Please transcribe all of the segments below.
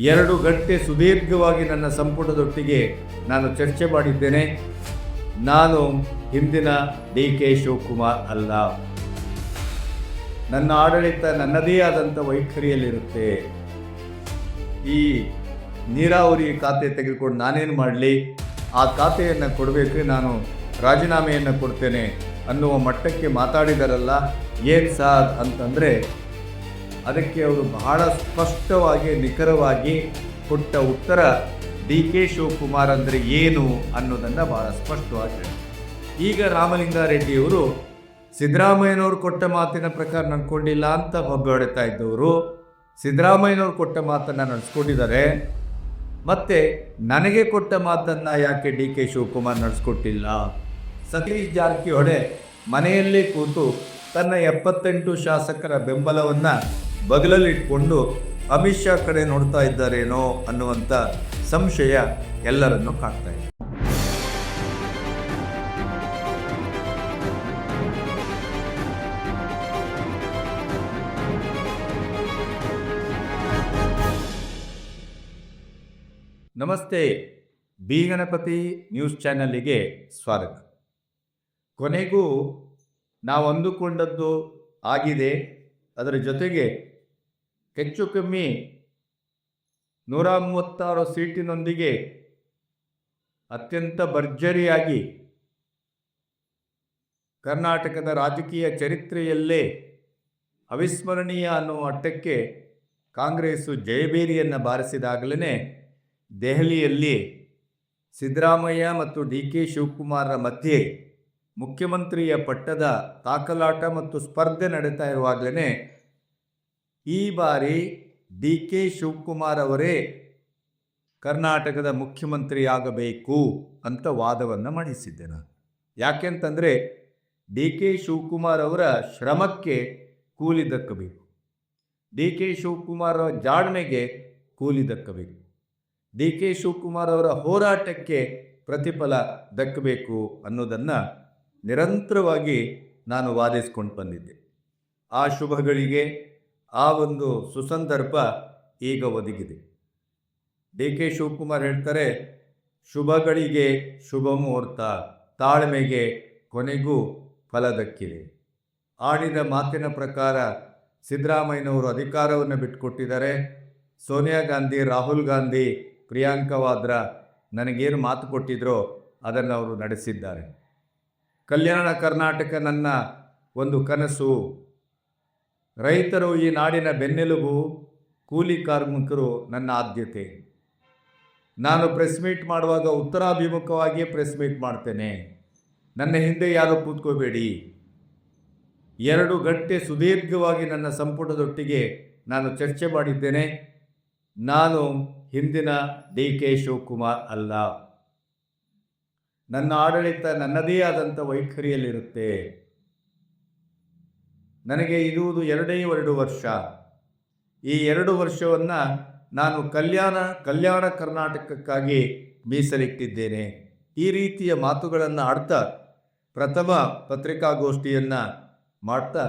2 ಗಂಟೆ ಸುದೀರ್ಘವಾಗಿ ನನ್ನ ಸಂಪುಟದೊಟ್ಟಿಗೆ ನಾನು ಚರ್ಚೆ ಮಾಡಿದ್ದೇನೆ. ನಾನು ಹಿಂದಿನ DK ಶಿವಕುಮಾರ್ ಅಲ್ಲ. ನನ್ನ ಆಡಳಿತ ನನ್ನದೇ ಆದಂಥ ವೈಖರಿಯಲ್ಲಿರುತ್ತೆ. ಈ ನೀರಾವರಿ ಖಾತೆ ತೆಗೆದುಕೊಂಡು ನಾನೇನು ಮಾಡಲಿ, ಆ ಖಾತೆಯನ್ನು ಕೊಡಬೇಕು, ನಾನು ರಾಜೀನಾಮೆಯನ್ನು ಕೊಡ್ತೇನೆ ಅನ್ನುವ ಮಟ್ಟಕ್ಕೆ ಮಾತಾಡಿದಾರಲ್ಲ. ಏನು ಸಾರ್ ಅಂತಂದರೆ ಅದಕ್ಕೆ ಅವರು ಬಹಳ ಸ್ಪಷ್ಟವಾಗಿ ನಿಖರವಾಗಿ ಕೊಟ್ಟ ಉತ್ತರ DK ಶಿವಕುಮಾರ್ ಅಂದರೆ ಏನು ಅನ್ನೋದನ್ನು ಬಹಳ ಸ್ಪಷ್ಟವಾಗಿ ಹೇಳಿದರು. ಈಗ ರಾಮಲಿಂಗಾರೆಡ್ಡಿಯವರು ಸಿದ್ದರಾಮಯ್ಯನವರು ಕೊಟ್ಟ ಮಾತಿನ ಪ್ರಕಾರ ನಡ್ಕೊಂಡಿಲ್ಲ ಅಂತ ಹೊಬ್ಬಾಡ್ತಾ ಇದ್ದವರು ಸಿದ್ದರಾಮಯ್ಯನವರು ಕೊಟ್ಟ ಮಾತನ್ನು ನಡೆಸ್ಕೊಂಡಿದ್ದಾರೆ. ಮತ್ತು ನನಗೆ ಕೊಟ್ಟ ಮಾತನ್ನು ಯಾಕೆ DK ಶಿವಕುಮಾರ್ ನಡೆಸ್ಕೊಟ್ಟಿಲ್ಲ? ಸತೀಶ್ ಜಾರಕಿಹೊಳಿ ಮನೆಯಲ್ಲೇ ಕೂತು ತನ್ನ 78 ಶಾಸಕರ ಬೆಂಬಲವನ್ನು ಬಗಲಲ್ಲಿಟ್ಕೊಂಡು ಅಮಿತ್ ಶಾ ಕಡೆ ನೋಡ್ತಾ ಇದ್ದಾರೇನೋ ಅನ್ನುವಂಥ ಸಂಶಯ ಎಲ್ಲರನ್ನೂ ಕಾಡ್ತಾ ಇದೆ. ನಮಸ್ತೆ, ಬಿ ಗಣಪತಿ ನ್ಯೂಸ್ ಚಾನಲ್ಲಿಗೆ ಸ್ವಾಗತ. ಕೊನೆಗೂ ನಾವು ಅಂದುಕೊಂಡದ್ದು ಆಗಿದೆ. ಅದರ ಜೊತೆಗೆ ಹೆಚ್ಚು ಕಮ್ಮಿ 136 ಸೀಟಿನೊಂದಿಗೆ ಅತ್ಯಂತ ಭರ್ಜರಿಯಾಗಿ ಕರ್ನಾಟಕದ ರಾಜಕೀಯ ಚರಿತ್ರೆಯಲ್ಲೇ ಅವಿಸ್ಮರಣೀಯ ಅನ್ನುವ ಮಟ್ಟಕ್ಕೆ ಕಾಂಗ್ರೆಸ್ಸು ಜಯಬೇರಿಯನ್ನು ಬಾರಿಸಿದಾಗಲೇ ದೆಹಲಿಯಲ್ಲಿ ಸಿದ್ದರಾಮಯ್ಯ ಮತ್ತು DK ಶಿವಕುಮಾರರ ಮಧ್ಯೆ ಮುಖ್ಯಮಂತ್ರಿಯ ಪಟ್ಟದ ತಾಕಲಾಟ ಮತ್ತು ಸ್ಪರ್ಧೆ ನಡೀತಾ ಇರುವಾಗಲೇ ಈ ಬಾರಿ DK ಶಿವಕುಮಾರ್ ಅವರೇ ಕರ್ನಾಟಕದ ಮುಖ್ಯಮಂತ್ರಿ ಆಗಬೇಕು ಅಂತ ವಾದವನ್ನು ಮಂಡಿಸಿದ್ದೆ ನಾನು. ಯಾಕೆಂತಂದರೆ DK ಶಿವಕುಮಾರ್ ಅವರ ಶ್ರಮಕ್ಕೆ ಕೂಲಿ ದಕ್ಕಬೇಕು, DK ಶಿವಕುಮಾರ್ ಅವರ ಜಾಣ್ಮೆಗೆ ಕೂಲಿ ದಕ್ಕಬೇಕು, DK ಶಿವಕುಮಾರ್ ಅವರ ಹೋರಾಟಕ್ಕೆ ಪ್ರತಿಫಲ ದಕ್ಕಬೇಕು ಅನ್ನೋದನ್ನು ನಿರಂತರವಾಗಿ ನಾನು ವಾದಿಸ್ಕೊಂಡು ಬಂದಿದ್ದೆ. ಆ ಶುಭಗಳಿಗೆ ಆ ಒಂದು ಸುಸಂದರ್ಭ ಈಗ ಒದಗಿದೆ. DK ಶಿವಕುಮಾರ್ ಹೇಳ್ತಾರೆ, ಶುಭಗಳಿಗೆ ಶುಭ ಮುಹೂರ್ತ, ತಾಳ್ಮೆಗೆ ಕೊನೆಗೂ ಫಲ ದಕ್ಕಿದೆ. ಆಡಿದ ಮಾತಿನ ಪ್ರಕಾರ ಸಿದ್ದರಾಮಯ್ಯನವರು ಅಧಿಕಾರವನ್ನು ಬಿಟ್ಟುಕೊಟ್ಟಿದ್ದಾರೆ. ಸೋನಿಯಾ ಗಾಂಧಿ, ರಾಹುಲ್ ಗಾಂಧಿ, ಪ್ರಿಯಾಂಕಾ ವಾದ್ರಾ ನನಗೇನು ಮಾತು ಕೊಟ್ಟಿದ್ರೋ ಅದನ್ನು ಅವರು ನಡೆಸಿದ್ದಾರೆ. ಕಲ್ಯಾಣ ಕರ್ನಾಟಕ ನನ್ನ ಒಂದು ಕನಸು. ರೈತರು ಈ ನಾಡಿನ ಬೆನ್ನೆಲುಬು, ಕೂಲಿ ಕಾರ್ಮಿಕರು ನನ್ನ ಆದ್ಯತೆ. ನಾನು ಪ್ರೆಸ್ ಮೀಟ್ ಮಾಡುವಾಗ ಉತ್ತರಾಭಿಮುಖವಾಗಿಯೇ ಪ್ರೆಸ್ ಮೀಟ್ ಮಾಡ್ತೇನೆ. ನನ್ನ ಹಿಂದೆ ಯಾರೂ ಕೂತ್ಕೋಬೇಡಿ. 2 ಗಂಟೆ ಸುದೀರ್ಘವಾಗಿ ನನ್ನ ಸಂಪುಟದೊಟ್ಟಿಗೆ ನಾನು ಚರ್ಚೆ ಮಾಡಿದ್ದೇನೆ. ನಾನು ಹಿಂದಿನ DK ಶಿವಕುಮಾರ್ ಅಲ್ಲ. ನನ್ನ ಆಡಳಿತ ನನ್ನದೇ ಆದಂಥ ವೈಖರಿಯಲ್ಲಿರುತ್ತೆ. ನನಗೆ ಇರುವುದು 2 ವರ್ಷ. ಈ 2 ವರ್ಷವನ್ನು ನಾನು ಕಲ್ಯಾಣ ಕರ್ನಾಟಕಕ್ಕಾಗಿ ಮೀಸಲಿಟ್ಟಿದ್ದೇನೆ. ಈ ರೀತಿಯ ಮಾತುಗಳನ್ನು ಆಡ್ತಾ ಪ್ರಥಮ ಪತ್ರಿಕಾಗೋಷ್ಠಿಯನ್ನು ಮಾಡ್ತಾ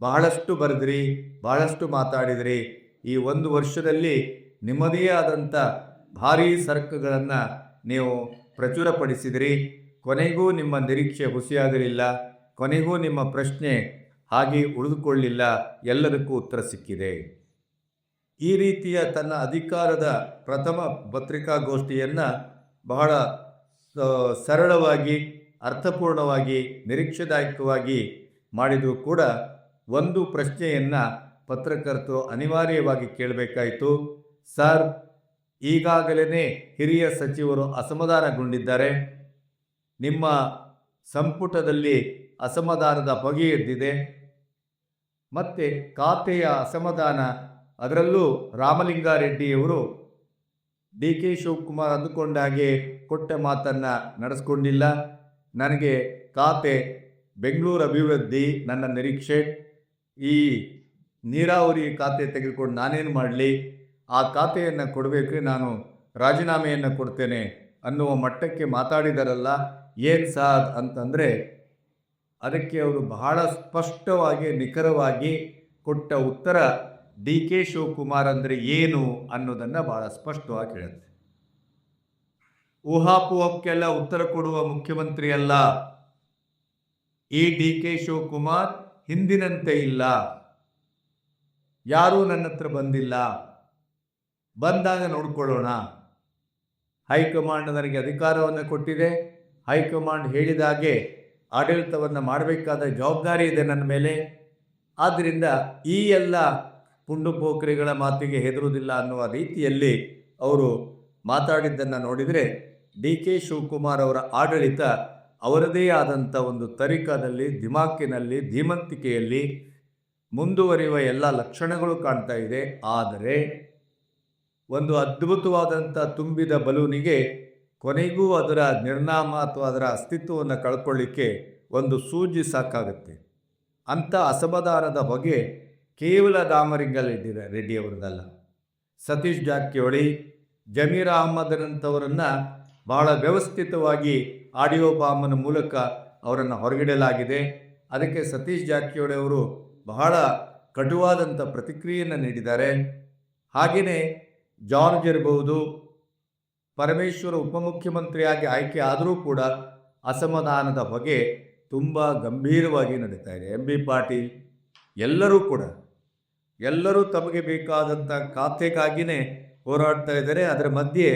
ಬಹಳಷ್ಟು ಬರೆದ್ರಿ, ಬಹಳಷ್ಟು ಮಾತಾಡಿದ್ರಿ. ಈ 1 ವರ್ಷದಲ್ಲಿ ನಿಮ್ಮದೇ ಆದಂಥ ಭಾರೀ ಸರಕುಗಳನ್ನು ನೀವು ಪ್ರಚುರಪಡಿಸಿದಿರಿ. ಕೊನೆಗೂ ನಿಮ್ಮ ನಿರೀಕ್ಷೆ ಹುಸಿಯಾಗಲಿಲ್ಲ. ಕೊನೆಗೂ ನಿಮ್ಮ ಪ್ರಶ್ನೆ ಹಾಗೆ ಉಳಿದುಕೊಳ್ಳಿಲ್ಲ. ಎಲ್ಲದಕ್ಕೂ ಉತ್ತರ ಸಿಕ್ಕಿದೆ. ಈ ರೀತಿಯ ತನ್ನ ಅಧಿಕಾರದ ಪ್ರಥಮ ಪತ್ರಿಕಾಗೋಷ್ಠಿಯನ್ನು ಬಹಳ ಸರಳವಾಗಿ, ಅರ್ಥಪೂರ್ಣವಾಗಿ, ನಿರೀಕ್ಷೆದಾಯಕವಾಗಿ ಮಾಡಿದರೂ ಕೂಡ ಒಂದು ಪ್ರಶ್ನೆಯನ್ನು ಪತ್ರಕರ್ತರು ಅನಿವಾರ್ಯವಾಗಿ ಕೇಳಬೇಕಾಯಿತು. ಸರ್, ಈಗಾಗಲೇ ಹಿರಿಯ ಸಚಿವರು ಅಸಮಾಧಾನಗೊಂಡಿದ್ದಾರೆ. ನಿಮ್ಮ ಸಂಪುಟದಲ್ಲಿ ಅಸಮಾಧಾನದ ಹೊಗೆ ಎದ್ದಿದೆ. ಮತ್ತು ಖಾತೆಯ ಅಸಮಾಧಾನ, ಅದರಲ್ಲೂ ರಾಮಲಿಂಗಾರೆಡ್ಡಿಯವರು DK ಶಿವಕುಮಾರ್ ಅಂದುಕೊಂಡ ಹಾಗೆ ಕೊಟ್ಟ ಮಾತನ್ನು ನಡೆಸ್ಕೊಂಡಿಲ್ಲ. ನನಗೆ ಖಾತೆ ಬೆಂಗಳೂರು ಅಭಿವೃದ್ಧಿ ನನ್ನ ನಿರೀಕ್ಷೆ. ಈ ನೀರಾವರಿ ಖಾತೆ ತೆಗೆದುಕೊಂಡು ನಾನೇನು ಮಾಡಲಿ, ಆ ಖಾತೆಯನ್ನು ಕೊಡಬೇಕು, ನಾನು ರಾಜೀನಾಮೆಯನ್ನು ಕೊಡ್ತೇನೆ ಅನ್ನುವ ಮಟ್ಟಕ್ಕೆ ಮಾತಾಡಿದಾರಲ್ಲ. ಏನು ಸಾರ್ ಅಂತಂದರೆ ಅದಕ್ಕೆ ಅವರು ಬಹಳ ಸ್ಪಷ್ಟವಾಗಿ ನಿಖರವಾಗಿ ಕೊಟ್ಟ ಉತ್ತರ ಡಿ ಕೆ ಶಿವಕುಮಾರ್ ಅಂದರೆ ಏನು ಅನ್ನೋದನ್ನು ಬಹಳ ಸ್ಪಷ್ಟವಾಗಿ ಹೇಳುತ್ತೆ. ಊಹಾಪೋಹಕ್ಕೆಲ್ಲ ಉತ್ತರ ಕೊಡುವ ಮುಖ್ಯಮಂತ್ರಿ ಅಲ್ಲ. ಈ ಡಿ ಕೆ ಶಿವಕುಮಾರ್ ಹಿಂದಿನಂತೆ ಇಲ್ಲ. ಯಾರೂ ನನ್ನ ಹತ್ರ ಬಂದಿಲ್ಲ, ಬಂದಾಗ ನೋಡ್ಕೊಳ್ಳೋಣ. ಹೈಕಮಾಂಡ್ ನನಗೆ ಅಧಿಕಾರವನ್ನು ಕೊಟ್ಟಿದೆ. ಹೈಕಮಾಂಡ್ ಹೇಳಿದಾಗೆ ಆಡಳಿತವನ್ನು ಮಾಡಬೇಕಾದ ಜವಾಬ್ದಾರಿ ಇದೆ ನನ್ನ ಮೇಲೆ. ಆದ್ದರಿಂದ ಈ ಎಲ್ಲ ಪುಂಡುಪೋಖರಿಗಳ ಮಾತಿಗೆ ಹೆದರುವುದಿಲ್ಲ ಅನ್ನುವ ರೀತಿಯಲ್ಲಿ ಅವರು ಮಾತಾಡಿದ್ದನ್ನು ನೋಡಿದರೆ ಡಿ ಕೆ ಶಿವಕುಮಾರ್ ಅವರ ಆಡಳಿತ ಅವರದೇ ಆದಂಥ ಒಂದು ತರಿಕದಲ್ಲಿ, ದಿಮಾಕಿನಲ್ಲಿ, ಧೀಮಂತಿಕೆಯಲ್ಲಿ ಮುಂದುವರಿಯುವ ಎಲ್ಲ ಲಕ್ಷಣಗಳು ಕಾಣ್ತಾ ಇದೆ. ಆದರೆ ಒಂದು ಅದ್ಭುತವಾದಂಥ ತುಂಬಿದ ಬಲೂನಿಗೆ ಕೊನೆಗೂ ಅದರ ನಿರ್ನಾಮ ಅಥವಾ ಅದರ ಅಸ್ತಿತ್ವವನ್ನು ಕಳ್ಕೊಳ್ಳಿಕ್ಕೆ ಒಂದು ಸೂಜಿ ಸಾಕಾಗುತ್ತೆ. ಅಂಥ ಅಸಮಾಧಾನದ ಬಗ್ಗೆ ಕೇವಲ ರೆಡ್ಡಿ ಅವರದಲ್ಲ, ಸತೀಶ್ ಜಾರಕಿಹೊಳಿ, ಜಮೀರ್ ಅಹ್ಮದ್ರಂಥವರನ್ನು ಬಹಳ ವ್ಯವಸ್ಥಿತವಾಗಿ ಆಡಿಯೋ ಬಾಂಬನ ಮೂಲಕ ಅವರನ್ನು ಹೊರಗಿಡಲಾಗಿದೆ. ಅದಕ್ಕೆ ಸತೀಶ್ ಜಾರಕಿಹೊಳಿ ಅವರು ಬಹಳ ಕಟುವಾದಂಥ ಪ್ರತಿಕ್ರಿಯೆಯನ್ನು ನೀಡಿದ್ದಾರೆ. ಹಾಗೆಯೇ ಜಾರ್ಜ್ ಇರಬಹುದು, ಪರಮೇಶ್ವರ ಉಪಮುಖ್ಯಮಂತ್ರಿಯಾಗಿ ಆಯ್ಕೆ ಆದರೂ ಕೂಡ ಅಸಮಾಧಾನದ ಹೊಗೆ ತುಂಬ ಗಂಭೀರವಾಗಿ ನಡೀತಾ ಇದೆ. ಎಂ ಬಿ ಪಾಟೀಲ್ ಎಲ್ಲರೂ ತಮಗೆ ಬೇಕಾದಂಥ ಖಾತೆಗಾಗಿಯೇ ಹೋರಾಡ್ತಾ ಇದ್ದಾರೆ. ಅದರ ಮಧ್ಯೆ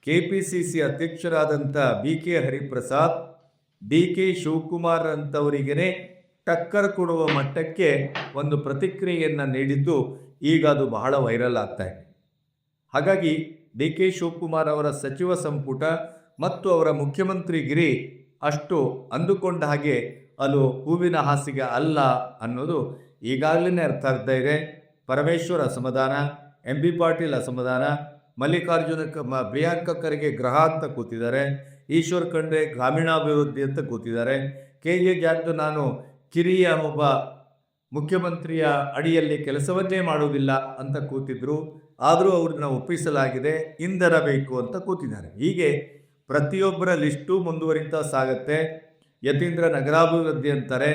KPCC ಅಧ್ಯಕ್ಷರಾದಂಥ BK ಹರಿಪ್ರಸಾದ್, DK ಶಿವಕುಮಾರ್ ಅಂಥವರಿಗೇ ಟಕ್ಕರ್ ಕೊಡುವ ಮಟ್ಟಕ್ಕೆ ಒಂದು ಪ್ರತಿಕ್ರಿಯೆಯನ್ನು ನೀಡಿದ್ದು ಈಗ ಅದು ಬಹಳ ವೈರಲ್ ಆಗ್ತಾ ಇದೆ. ಹಾಗಾಗಿ DK ಶಿವಕುಮಾರ್ ಅವರ ಸಚಿವ ಸಂಪುಟ ಮತ್ತು ಅವರ ಮುಖ್ಯಮಂತ್ರಿಗಿರಿ ಅಷ್ಟು ಅಂದುಕೊಂಡ ಹಾಗೆ ಅದು ಹೂವಿನ ಹಾಸಿಗೆ ಅಲ್ಲ ಅನ್ನೋದು ಈಗಾಗಲೇ ಅರ್ಥ ಆಗ್ತಾ ಇದೆ. ಪರಮೇಶ್ವರ್ ಅಸಮಾಧಾನ, MB ಪಾಟೀಲ್ ಅಸಮಾಧಾನ, ಮಲ್ಲಿಕಾರ್ಜುನ ಪ್ರಿಯಾಂಕ ಖರ್ಗೆ ಗೃಹ ಅಂತ ಕೂತಿದ್ದಾರೆ, ಈಶ್ವರ್ ಖಂಡ್ರೆ ಗ್ರಾಮೀಣಾಭಿವೃದ್ಧಿ ಅಂತ ಕೂತಿದ್ದಾರೆ, KJ ಜಾರ್ಜ್ ನಾನು ಕಿರಿಯ ಒಬ್ಬ ಮುಖ್ಯಮಂತ್ರಿಯ ಅಡಿಯಲ್ಲಿ ಕೆಲಸವನ್ನೇ ಮಾಡುವುದಿಲ್ಲ ಅಂತ ಕೂತಿದ್ರು. ಆದರೂ ಅವ್ರನ್ನ ಒಪ್ಪಿಸಲಾಗಿದೆ, ಇಂಧನ ಬೇಕು ಅಂತ ಕೂತಿದ್ದಾರೆ. ಹೀಗೆ ಪ್ರತಿಯೊಬ್ಬರ ಲಿಸ್ಟು ಮುಂದುವರಿತಾ ಸಾಗುತ್ತೆ. ಯತೀಂದ್ರ ನಗರಾಭಿವೃದ್ಧಿ ಅಂತಾರೆ,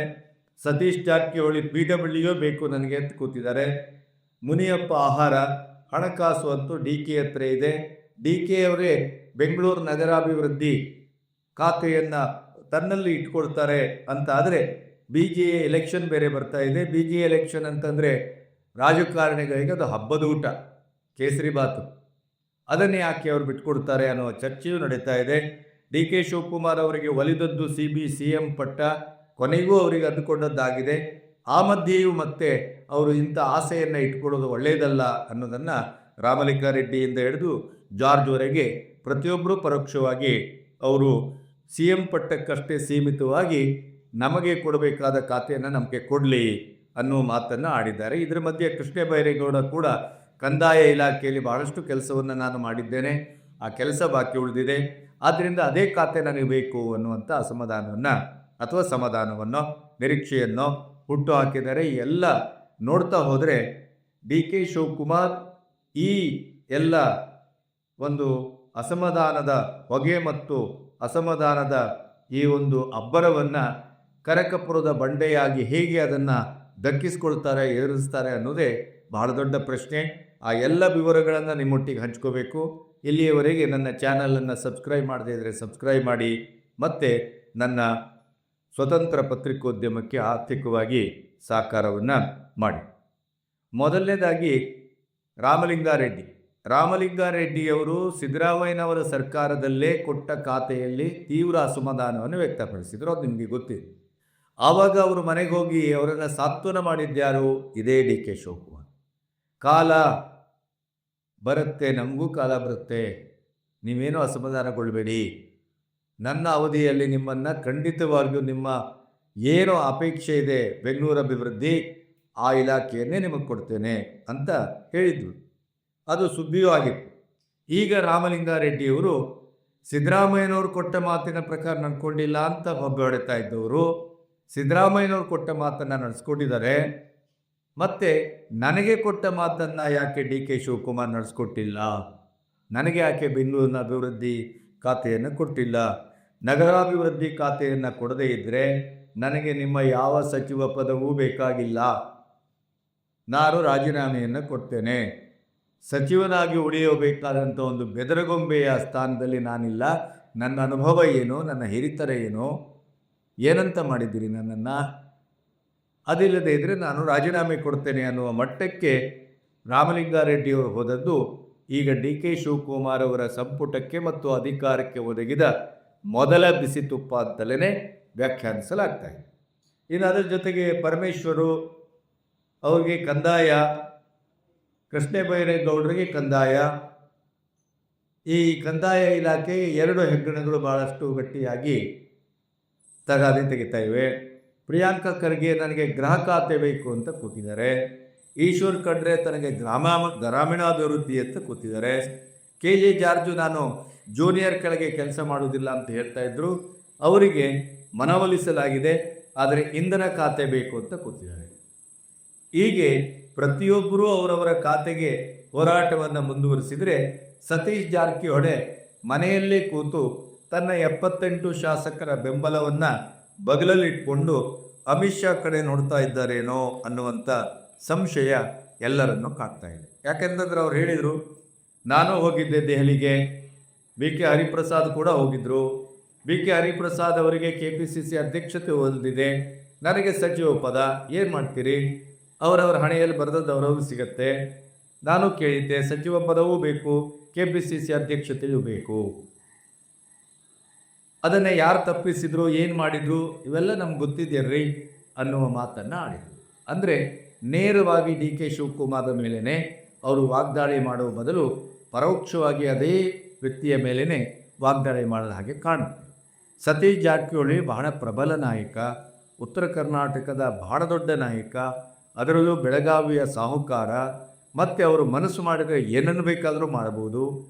ಸತೀಶ್ ಜಾರಕಿಹೊಳಿ PWO ಬೇಕು ನನಗೆ ಅಂತ ಕೂತಿದ್ದಾರೆ, ಮುನಿಯಪ್ಪ ಆಹಾರ, ಹಣಕಾಸು ಅಂತೂ DK ಹತ್ರ ಇದೆ. DK ಅವರೇ ಬೆಂಗಳೂರು ನಗರಾಭಿವೃದ್ಧಿ ಖಾತೆಯನ್ನು ತನ್ನಲ್ಲಿ ಇಟ್ಕೊಳ್ತಾರೆ ಅಂತ ಆದರೆ BJA ಎಲೆಕ್ಷನ್ ಬೇರೆ ಬರ್ತಾ ಇದೆ. BJA ಎಲೆಕ್ಷನ್ ಅಂತಂದರೆ ರಾಜಕಾರಣಿಗಳಿಗೆ ಅದು ಹಬ್ಬದ ಊಟ, ಕೇಸರಿಬಾತು. ಅದನ್ನೇ ಯಾಕೆ ಅವರು ಬಿಟ್ಕೊಡ್ತಾರೆ ಅನ್ನೋ ಚರ್ಚೆಯೂ ನಡೀತಾ ಇದೆ. DK ಶಿವಕುಮಾರ್ ಅವರಿಗೆ ಒಲಿದದ್ದು CM ಪಟ್ಟ, ಕೊನೆಗೂ ಅವರಿಗೆ ಅಂದುಕೊಂಡದ್ದಾಗಿದೆ. ಆ ಮಧ್ಯೆಯೂ ಮತ್ತೆ ಅವರು ಇಂಥ ಆಸೆಯನ್ನು ಇಟ್ಕೊಳ್ಳೋದು ಒಳ್ಳೆಯದಲ್ಲ ಅನ್ನೋದನ್ನು ರಾಮಲಿಂಗಾರೆಡ್ಡಿಯಿಂದ ಹಿಡಿದು ಜಾರ್ಜ್ವರೆಗೆ ಪ್ರತಿಯೊಬ್ಬರೂ ಪರೋಕ್ಷವಾಗಿ ಅವರು CM ಪಟ್ಟಕ್ಕಷ್ಟೇ ಸೀಮಿತವಾಗಿ ನಮಗೆ ಕೊಡಬೇಕಾದ ಖಾತೆಯನ್ನು ನಮಗೆ ಕೊಡಲಿ ಅನ್ನೋ ಮಾತನ್ನು ಆಡಿದ್ದಾರೆ. ಇದರ ಮಧ್ಯೆ ಕೃಷ್ಣ ಬೈರೇಗೌಡ ಕೂಡ ಕಂದಾಯ ಇಲಾಖೆಯಲ್ಲಿ ಬಹಳಷ್ಟು ಕೆಲಸವನ್ನು ನಾನು ಮಾಡಿದ್ದೇನೆ, ಆ ಕೆಲಸ ಬಾಕಿ ಉಳಿದಿದೆ, ಆದ್ದರಿಂದ ಅದೇ ಖಾತೆ ನನಗೆ ಬೇಕು ಅನ್ನುವಂಥ ಅಸಮಾಧಾನವನ್ನು ಅಥವಾ ಸಮಾಧಾನವನ್ನು, ನಿರೀಕ್ಷೆಯನ್ನು ಹುಟ್ಟು ಹಾಕಿದ್ದಾರೆ. ಎಲ್ಲ ನೋಡ್ತಾ ಹೋದರೆ DK ಶಿವಕುಮಾರ್ ಈ ಎಲ್ಲ ಒಂದು ಅಸಮಾಧಾನದ ಹೊಗೆ ಮತ್ತು ಅಸಮಾಧಾನದ ಈ ಒಂದು ಅಬ್ಬರವನ್ನು ಕನಕಪುರದ ಬಂಡೆಯಾಗಿ ಹೇಗೆ ಅದನ್ನು ದಕ್ಕಿಸ್ಕೊಳ್ತಾರೆ, ಏರಿಸ್ತಾರೆ ಅನ್ನೋದೇ ಬಹಳ ದೊಡ್ಡ ಪ್ರಶ್ನೆ. ಆ ಎಲ್ಲ ವಿವರಗಳನ್ನು ನಿಮ್ಮೊಟ್ಟಿಗೆ ಹಂಚ್ಕೋಬೇಕು. ಇಲ್ಲಿಯವರೆಗೆ ನನ್ನ ಚಾನಲನ್ನು ಸಬ್ಸ್ಕ್ರೈಬ್ ಮಾಡದೇ ಇದ್ದರೆ ಸಬ್ಸ್ಕ್ರೈಬ್ ಮಾಡಿ, ಮತ್ತು ನನ್ನ ಸ್ವತಂತ್ರ ಪತ್ರಿಕೋದ್ಯಮಕ್ಕೆ ಆರ್ಥಿಕವಾಗಿ ಸಹಕಾರವನ್ನು ಮಾಡಿ. ಮೊದಲನೇದಾಗಿ ರಾಮಲಿಂಗಾರೆಡ್ಡಿಯವರು ಸಿದ್ದರಾಮಯ್ಯನವರ ಸರ್ಕಾರದಲ್ಲೇ ಕೊಟ್ಟ ಖಾತೆಯಲ್ಲಿ ತೀವ್ರ ಅಸಮಾಧಾನವನ್ನು ವ್ಯಕ್ತಪಡಿಸಿದರು. ಅದು ನಿಮಗೆ ಗೊತ್ತಿದೆ. ಆವಾಗ ಅವರು ಮನೆಗೆ ಹೋಗಿ ಅವರನ್ನು ಸಾಂತ್ವನ ಮಾಡಿದ್ಯಾರು? ಇದೇ DK ಶಿವಕುಮಾರ್. ಕಾಲ ಬರುತ್ತೆ, ನಮಗೂ ಕಾಲ ಬರುತ್ತೆ, ನೀವೇನೂ ಅಸಮಾಧಾನಗೊಳ್ಳಬೇಡಿ, ನನ್ನ ಅವಧಿಯಲ್ಲಿ ನಿಮ್ಮನ್ನು ಖಂಡಿತವಾಗಿಯೂ ನಿಮ್ಮ ಏನೋ ಅಪೇಕ್ಷೆ ಇದೆ ಬೆಂಗಳೂರು ಅಭಿವೃದ್ಧಿ, ಆ ಇಲಾಖೆಯನ್ನೇ ನಿಮಗೆ ಕೊಡ್ತೇನೆ ಅಂತ ಹೇಳಿದರು. ಅದು ಸುದ್ದಿಯೂ ಆಗಿತ್ತು. ಈಗ ರಾಮಲಿಂಗಾರೆಡ್ಡಿಯವರು ಸಿದ್ದರಾಮಯ್ಯನವರು ಕೊಟ್ಟ ಮಾತಿನ ಪ್ರಕಾರ ನಡ್ಕೊಂಡಿಲ್ಲ ಅಂತ ಹೊಬ್ಬೆ ಹೊಡೆತಾ ಇದ್ದವರು ಸಿದ್ದರಾಮಯ್ಯನವರು ಕೊಟ್ಟ ಮಾತನ್ನು ನಡೆಸ್ಕೊಟ್ಟಿದ್ದಾರೆ. ಮತ್ತು ನನಗೆ ಕೊಟ್ಟ ಮಾತನ್ನು ಯಾಕೆ DK ಶಿವಕುಮಾರ್ ನಡೆಸ್ಕೊಟ್ಟಿಲ್ಲ, ನನಗೆ ಯಾಕೆ ಬೆಂಗಳೂರಿನ ಅಭಿವೃದ್ಧಿ ಖಾತೆಯನ್ನು ಕೊಟ್ಟಿಲ್ಲ, ನಗರಾಭಿವೃದ್ಧಿ ಖಾತೆಯನ್ನು ಕೊಡದೇ ಇದ್ದರೆ ನನಗೆ ನಿಮ್ಮ ಯಾವ ಸಚಿವ ಪದವೂ ಬೇಕಾಗಿಲ್ಲ, ನಾನು ರಾಜೀನಾಮೆಯನ್ನು ಕೊಡ್ತೇನೆ. ಸಚಿವನಾಗಿ ಉಳಿಯಬೇಕಾದಂಥ ಒಂದು ಬೆದರಗೊಂಬೆಯ ಸ್ಥಾನದಲ್ಲಿ ನಾನಿಲ್ಲ. ನನ್ನ ಅನುಭವ ಏನು, ನನ್ನ ಹಿರಿತರ ಏನು, ಏನಂತ ಮಾಡಿದ್ದೀರಿ ನನ್ನನ್ನು, ಅದಿಲ್ಲದೆ ಇದ್ದರೆ ನಾನು ರಾಜೀನಾಮೆ ಕೊಡ್ತೇನೆ ಅನ್ನುವ ಮಟ್ಟಕ್ಕೆ ರಾಮಲಿಂಗಾರೆಡ್ಡಿಯವರು ಹೋದದ್ದು ಈಗ ಡಿ ಕೆ ಶಿವಕುಮಾರ್ ಅವರ ಸಂಪುಟಕ್ಕೆ ಮತ್ತು ಅಧಿಕಾರಕ್ಕೆ ಒದಗಿದ ಮೊದಲ ಬಿಸಿ ತುಪ್ಪ ಅಂತಲೇ ವ್ಯಾಖ್ಯಾನಿಸಲಾಗ್ತಾ ಇದೆ. ಇನ್ನು ಅದರ ಜೊತೆಗೆ ಪರಮೇಶ್ವರು ಅವ್ರಿಗೆ ಕಂದಾಯ, ಕೃಷ್ಣ ಬೈರೇಗೌಡರಿಗೆ ಕಂದಾಯ, ಈ ಕಂದಾಯ ಇಲಾಖೆ 2 ಹೆಗ್ಗಣಗಳು ಭಾಳಷ್ಟು ಗಟ್ಟಿಯಾಗಿ ತಗಾದೆ ತೆಗಿತಾ ಇವೆ. ಪ್ರಿಯಾಂಕಾ ಖರ್ಗೆ ನನಗೆ ಗೃಹ ಖಾತೆ ಬೇಕು ಅಂತ ಕೂತಿದ್ದಾರೆ. ಈಶ್ವರ್ ಖಂಡ್ರೆ ತನಗೆ ಗ್ರಾಮೀಣಾಭಿವೃದ್ಧಿ ಅಂತ ಕೂತಿದ್ದಾರೆ. ಕೆ ಜೆ ಜಾರ್ಜು ನಾನು ಜೂನಿಯರ್ ಕೆಳಗೆ ಕೆಲಸ ಮಾಡುವುದಿಲ್ಲ ಅಂತ ಹೇಳ್ತಾ ಇದ್ರು, ಅವರಿಗೆ ಮನವೊಲಿಸಲಾಗಿದೆ, ಆದರೆ ಇಂಧನ ಖಾತೆ ಬೇಕು ಅಂತ ಕೂತಿದ್ದಾರೆ. ಹೀಗೆ ಪ್ರತಿಯೊಬ್ಬರೂ ಅವರವರ ಖಾತೆಗೆ ಹೋರಾಟವನ್ನು ಮುಂದುವರಿಸಿದರೆ ಸತೀಶ್ ಜಾರಕಿಹೊಳಿ ಮನೆಯಲ್ಲೇ ಕೂತು ತನ್ನ 78 ಶಾಸಕರ ಬೆಂಬಲವನ್ನು ಬಗಲಲ್ಲಿಟ್ಕೊಂಡು ಅಮಿತ್ ಶಾ ಕಡೆ ನೋಡ್ತಾ ಇದ್ದಾರೇನೋ ಅನ್ನುವಂಥ ಸಂಶಯ ಎಲ್ಲರನ್ನೂ ಕಾಡ್ತಾ ಇದೆ. ಯಾಕೆಂತಂದ್ರೆ ಅವ್ರು ಹೇಳಿದರು, ನಾನು ಹೋಗಿದ್ದೆ ದೆಹಲಿಗೆ, ಬಿ ಕೆ ಹರಿಪ್ರಸಾದ್ ಕೂಡ ಹೋಗಿದ್ದರು. ಬಿ ಕೆ ಹರಿಪ್ರಸಾದ್ ಅವರಿಗೆ KPCC ಅಧ್ಯಕ್ಷತೆ ಒಲಿದಿದೆ, ನನಗೆ ಸಚಿವ ಪದ ಏನು ಮಾಡ್ತೀರಿ, ಅವರವರ ಹಣೆಯಲ್ಲಿ ಬರೆದದ್ದು ಅವರವ್ರು ಸಿಗತ್ತೆ. ನಾನು ಕೇಳಿದ್ದೆ, ಸಚಿವ ಪದವೂ ಬೇಕು, KPCC ಅಧ್ಯಕ್ಷತೆಯೂ ಬೇಕು. ಅದನ್ನು ಯಾರು ತಪ್ಪಿಸಿದ್ರು, ಏನು ಮಾಡಿದ್ರು, ಇವೆಲ್ಲ ನಮ್ಗೆ ಗೊತ್ತಿದೆಯಲ್ರಿ ಅನ್ನುವ ಮಾತನ್ನು ಆಡಿದರು. ಅಂದರೆ ನೇರವಾಗಿ ಡಿ ಕೆ ಶಿವಕುಮಾರ್ ಮೇಲೇ ಅವರು ವಾಗ್ದಾಳಿ ಮಾಡುವ ಬದಲು ಪರೋಕ್ಷವಾಗಿ ಅದೇ ವ್ಯಕ್ತಿಯ ಮೇಲೇ ವಾಗ್ದಾಳಿ ಮಾಡಿದ ಹಾಗೆ ಕಾಣುತ್ತೆ. ಸತೀಶ್ ಜಾರಕಿಹೊಳಿ ಬಹಳ ಪ್ರಬಲ ನಾಯಕ, ಉತ್ತರ ಕರ್ನಾಟಕದ ಬಹಳ ದೊಡ್ಡ ನಾಯಕ, ಅದರಲ್ಲೂ ಬೆಳಗಾವಿಯ ಸಾಹುಕಾರ, ಮತ್ತು ಅವರು ಮನಸ್ಸು ಮಾಡಿದರೆ ಏನನ್ನು ಬೇಕಾದರೂ ಮಾಡಬಹುದು.